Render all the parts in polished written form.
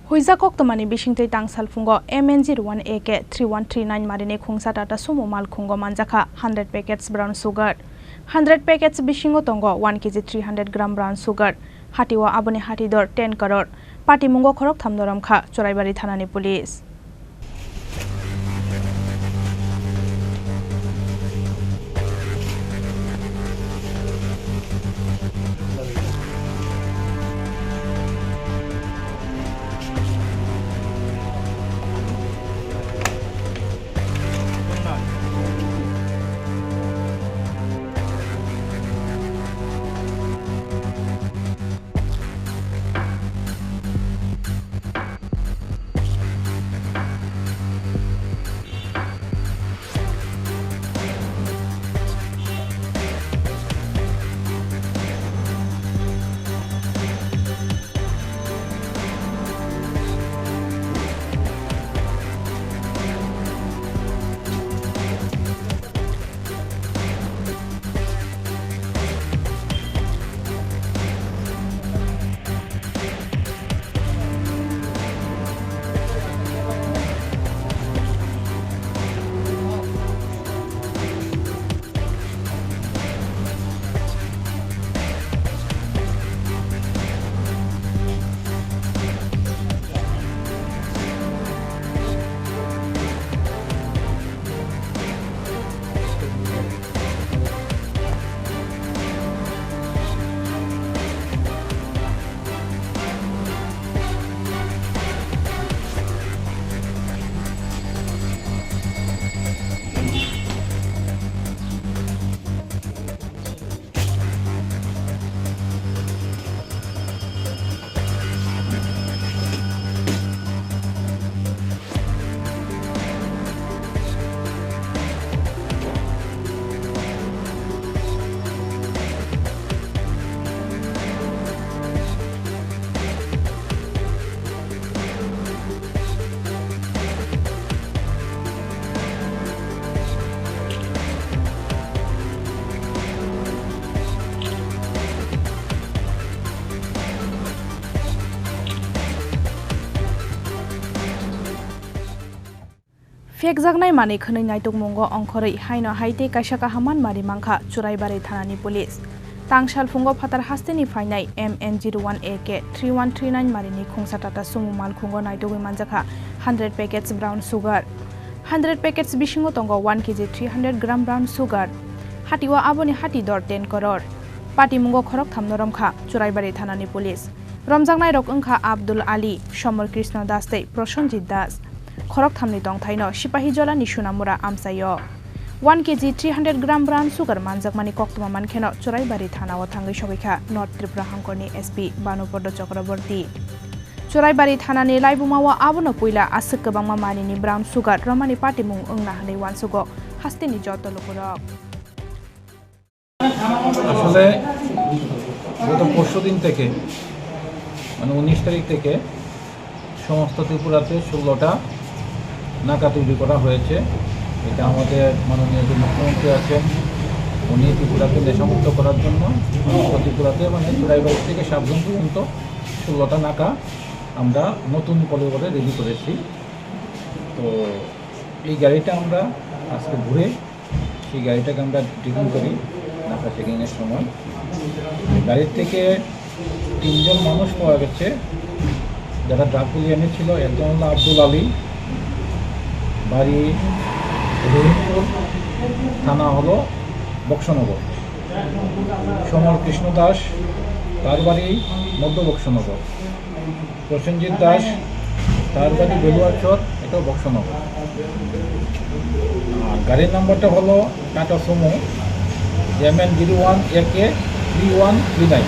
Huiza Koktomani Bishingte Tang Salfungo MN01AK-3139 Marini Khongsa Tata Sumo Malkhungo Manjakha 100 packets brown sugar 100 packets Bishingo Tongo 1 kg 300 gram brown sugar Hatiwa Abone Hatidor 10 crore Party Mungo Khorok Thamnoram Kha Choraibari Thanani Police Fek jagnai mani khonai naitok mongo ongkhorei haino haite kaisa kahaman mari mangkha Choraibari Thanani Police Tangshal fungo phatar hasteni phainai MN01AK-3139 Marini Khongsa Tata Sumo Malkhungo naitogui Manjakha 100 packets brown sugar 100 packets Bishingo Tongo 1 kg 300 gram brown sugar Hatiwa Aboni Hati Dor 10 crore Party Mungo Khorok Thamnoram Kha Choraibari Thanani Police Romjangnai rok ongkha Abdul Ali Shomor Krishna Dastei Proshonjit Das Khorok Thamni Tongthaino Sipahi Jola Nishunamura Amsayo 1 kg 300 gram brown sugar manjakmani koktoma mankheno Choraibari Thana o thangai sobaikha North Tripura Hangkorni SP Banupodo Chakraborty Choraibari Thanani Laibumawa abono puila asuk kobangma manini brown sugar romani party mung ongna hanei wansugo hasteni joto lokorok আসলে গত পরশুদিন থেকে মানে 19 তারিখ থেকে সমস্ত ত্রিপুরাতে 16টা নাকা তৈরি করা হয়েছে এটা আমাদের মাননীয় যে মুখ্যমন্ত্রী আছেন উনি ত্রিপুরাকে নেশামুক্ত করার জন্য সমস্ত ত্রিপুরাতে মানে চোরাইবাড়ি থেকে সাবধান পর্যন্ত 16টা নাকা আমরা নতুন করে রেডি করেছি তো এই গাড়িটা আমরা আজকে ঘুরে সেই গাড়িটাকে আমরা ডিজাইন করি নাকা চেকিংয়ের সময় গাড়ির থেকে 3 জন মানুষ পাওয়া গেছে যারা ড্রাগগুলি এনেছিল একজন হলো আব্দুল আলী বাড়ি রহিমপুর থানা হলো বক্সনগর সমর কৃষ্ণ দাস তার বাড়ি মধ্য বক্সনগর প্রসেনজিৎ দাস তার বাড়ি বেলুয়ারচর এটাও বক্সনগর আর গাড়ির নাম্বারটা হলো টাটা সুমো MN01AK-3139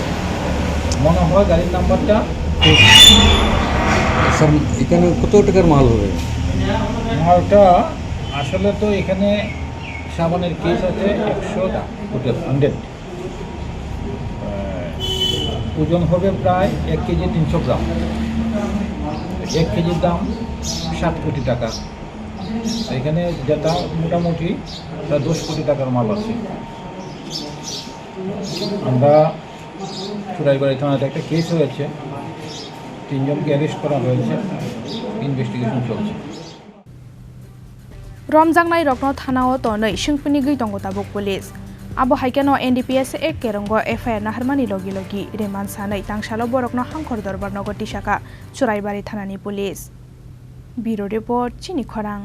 মনে হয় গাড়ির নাম্বারটা সব এখানে কত টাকার মাল হবে মালটা আসলে তো এখানে সাবানের কেস আছে 100 ওজন হবে প্রায় 1 কেজি 300 গ্রাম 1 কেজির দাম 7 কোটি টাকা এখানে যেটা মোটামুটি 10 কোটি টাকার মাল আছে আমরা চোরাইবাড়ি থানাতে একটা কেস হয়েছে তিনজনকে অ্যারেস্ট করা হয়েছে, ইনভেস্টিগেশন চলছে। রমজাংনাই রত্ন থানাও তনৈ সিংপুনি গৈতঙ্গ তাবুক police abo haikeno NDPS ek kerongo FIR naharmani logi logi reman sanai tangsalo borokno hangkhor dorbar nogo tisaka churaibari thanani police. Bureau report Chini Khorang.